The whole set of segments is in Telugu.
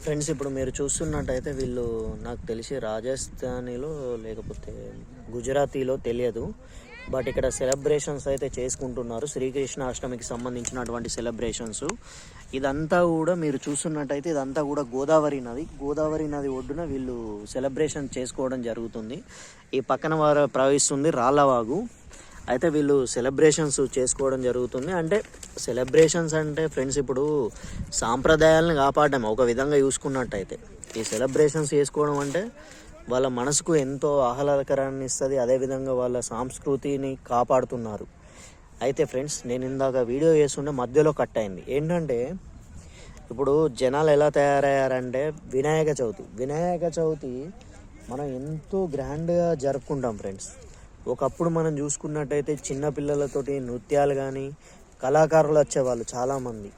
ఫ్రెండ్స్, ఇప్పుడు మీరు చూస్తున్నట్టయితే వీళ్ళు నాకు తెలిసి రాజస్థానీలో లేకపోతే గుజరాతీలో తెలియదు. బట్ ఇక్కడ సెలబ్రేషన్స్ అయితే చేసుకుంటున్నారు, శ్రీకృష్ణాష్టమికి సంబంధించినటువంటి సెలబ్రేషన్స్. ఇదంతా కూడా మీరు చూస్తున్నట్టయితే ఇదంతా కూడా గోదావరి నది ఒడ్డున వీళ్ళు సెలబ్రేషన్ చేసుకోవడం జరుగుతుంది. ఈ పక్కన వారు ప్రవహిస్తుంది రాళ్ళవాగు. అయితే వీళ్ళు సెలబ్రేషన్స్ చేసుకోవడం జరుగుతుంది. అంటే సెలబ్రేషన్స్ అంటే ఫ్రెండ్స్, ఇప్పుడు సాంప్రదాయాలను కాపాడడం ఒక విధంగా చూసుకున్నట్టయితే ఈ సెలబ్రేషన్స్ చేసుకోవడం అంటే వాళ్ళ మనసుకు ఎంతో ఆహ్లాదకరాన్ని ఇస్తుంది. అదేవిధంగా వాళ్ళ సంస్కృతిని కాపాడుతున్నారు. అయితే ఫ్రెండ్స్, నేను ఇందాక వీడియో చేస్తుంటే మధ్యలో కట్ అయింది. ఏంటంటే ఇప్పుడు జనాలు ఎలా తయారయ్యారంటే వినాయక చవితి మనం ఎంతో గ్రాండ్గా జరుపుకుంటాం ఫ్రెండ్స్. ఒకప్పుడు మనం చూసుకున్నట్టయితే చిన్నపిల్లలతోటి నృత్యాలు కానీ కళాకారులు వచ్చేవాళ్ళు చాలామంది.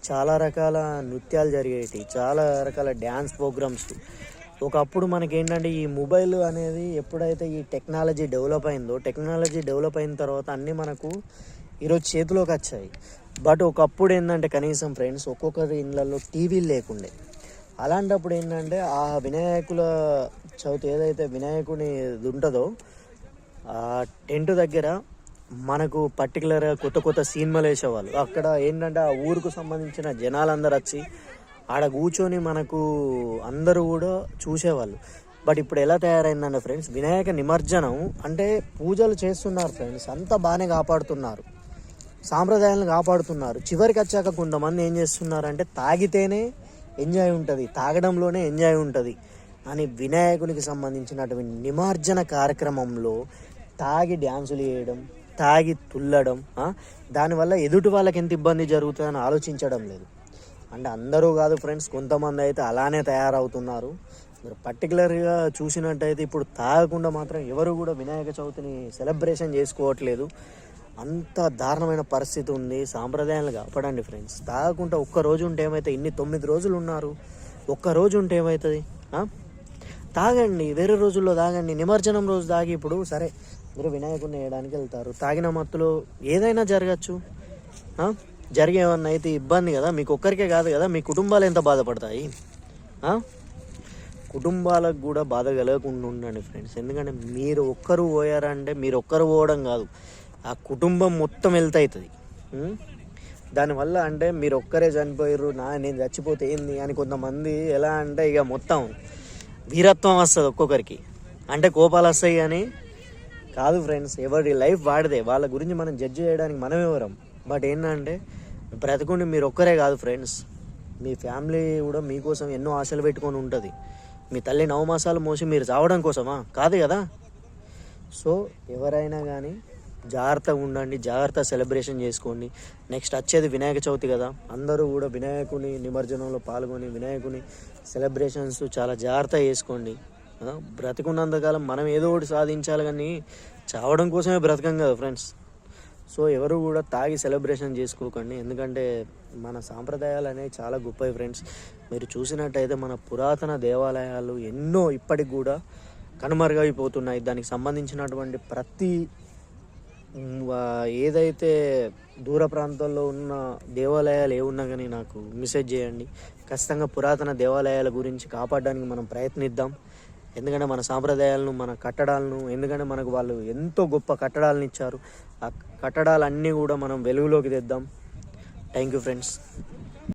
చాలా రకాల నృత్యాలు జరిగేవి, చాలా రకాల డ్యాన్స్ ప్రోగ్రామ్స్. ఒకప్పుడు మనకేంటంటే ఈ మొబైల్ అనేది ఎప్పుడైతే ఈ టెక్నాలజీ డెవలప్ అయిన తర్వాత అన్నీ మనకు ఈరోజు చేతిలోకి వచ్చాయి. బట్ ఒకప్పుడు ఏంటంటే కనీసం ఫ్రెండ్స్ ఒక్కొక్కరి ఇళ్ళల్లో టీవీలు లేకుండే. అలాంటప్పుడు ఏంటంటే ఆ వినాయకుల చవితి ఏదైతే వినాయకుని ఉంటుందో ఆ టెంట్ దగ్గర మనకు పర్టికులర్గా కొత్త సినిమాలు వేసేవాళ్ళు. అక్కడ ఏంటంటే ఆ ఊరుకు సంబంధించిన జనాలందరూ వచ్చి ఆడ కూర్చొని మనకు అందరూ కూడా చూసేవాళ్ళు. బట్ ఇప్పుడు ఎలా తయారైందంటే ఫ్రెండ్స్, వినాయక నిమజ్జనం అంటే పూజలు చేస్తున్నారు ఫ్రెండ్స్, అంతా బాగానే కాపాడుతున్నారు, సాంప్రదాయాలను కాపాడుతున్నారు. చివరికి వచ్చాక కొంతమంది ఏం చేస్తున్నారంటే తాగితేనే ఎంజాయ్ ఉంటుంది, తాగడంలోనే ఎంజాయ్ ఉంటుంది అని వినాయకునికి సంబంధించినటువంటి నిమజ్జన కార్యక్రమంలో తాగి డ్యాన్సులు వేయడం, తాగి తుల్లడం, దానివల్ల ఎదుటి వాళ్ళకి ఎంత ఇబ్బంది జరుగుతుందని ఆలోచించడం లేదు. అంటే అందరూ కాదు ఫ్రెండ్స్, కొంతమంది అయితే అలానే తయారవుతున్నారు. మీరు పర్టికులర్గా చూసినట్టయితే ఇప్పుడు తాగకుండా మాత్రం ఎవరు కూడా వినాయక చవితిని సెలబ్రేషన్ చేసుకోవట్లేదు. అంత దారుణమైన పరిస్థితి ఉంది. సాంప్రదాయాలు కాపాడండి ఫ్రెండ్స్. తాగకుండా ఒక్కరోజు ఉంటే ఏమవుతుంది? ఇన్ని 9 రోజులు ఉన్నారు, ఒక్కరోజు ఉంటే ఏమవుతుంది? తాగండి, వేరే రోజుల్లో తాగండి. నిమజ్జనం రోజు తాగి ఇప్పుడు సరే మీరు వినాయకుడిని వేయడానికి వెళ్తారు, తాగిన మత్తులో ఏదైనా జరగచ్చు. జరిగేవన్నీ అయితే ఇబ్బంది కదా, మీకు ఒక్కరికే కాదు కదా, మీ కుటుంబాలు ఎంత బాధపడతాయి. కుటుంబాలకు కూడా బాధ కలగకుండా ఉండండి ఫ్రెండ్స్. ఎందుకంటే మీరు ఒక్కరు పోయారంటే మీరు ఒక్కరు పోవడం కాదు, ఆ కుటుంబం మొత్తం వెళ్తూ అవుతుంది. దానివల్ల అంటే మీరు ఒక్కరే చనిపోయారు, నేను చచ్చిపోతే ఏంది అని కొంతమంది ఎలా అంటే ఇక మొత్తం వీరత్వం వస్తుంది ఒక్కొక్కరికి. అంటే కోపాలు వస్తాయి కానీ కాదు ఫ్రెండ్స్, ఎవరి లైఫ్ వాడిదే, వాళ్ళ గురించి మనం జడ్జి చేయడానికి మనం ఎవరం. బట్ ఏంటంటే బ్రతకుండి మీరు ఒక్కరే కాదు ఫ్రెండ్స్, మీ ఫ్యామిలీ కూడా మీకోసం ఎన్నో ఆశలు పెట్టుకొని ఉంటుంది. మీ తల్లి 9 మాసాలు మోసి మీరు చావడం కోసమా? కాదు కదా. సో ఎవరైనా కానీ జాగ్రత్తగా ఉండండి, జాగ్రత్త సెలబ్రేషన్ చేసుకోండి. నెక్స్ట్ వచ్చేది వినాయక చవితి కదా, అందరూ కూడా వినాయకుని నిమజ్జనంలో పాల్గొని వినాయకుని సెలబ్రేషన్స్ చాలా జాగ్రత్త చేసుకోండి. బ్రతికున్నంతకాలం మనం ఏదో ఒకటి సాధించాలి కానీ చావడం కోసమే బ్రతకం కదా ఫ్రెండ్స్. సో ఎవరు కూడా తాగి సెలబ్రేషన్ చేసుకోకండి. ఎందుకంటే మన సాంప్రదాయాలు అనేవి చాలా గొప్పవి ఫ్రెండ్స్. మీరు చూసినట్టయితే మన పురాతన దేవాలయాలు ఎన్నో ఇప్పటికి కూడా కనుమరుగైపోతున్నాయి. దానికి సంబంధించినటువంటి ప్రతి ఏదైతే దూర ప్రాంతాల్లో ఉన్న దేవాలయాలు ఏమున్నా కానీ నాకు మెసేజ్ చేయండి. ఖచ్చితంగా పురాతన దేవాలయాల గురించి కాపాడడానికి మనం ప్రయత్నిద్దాం. ఎందుకంటే మన సాంప్రదాయాలను, మన కట్టడాలను, ఎందుకంటే మనకు వాళ్ళు ఎంతో గొప్ప కట్టడాలను ఇచ్చారు. ఆ కట్టడాలన్నీ కూడా మనం వెలుగులోకి తెద్దాం. Thank you friends.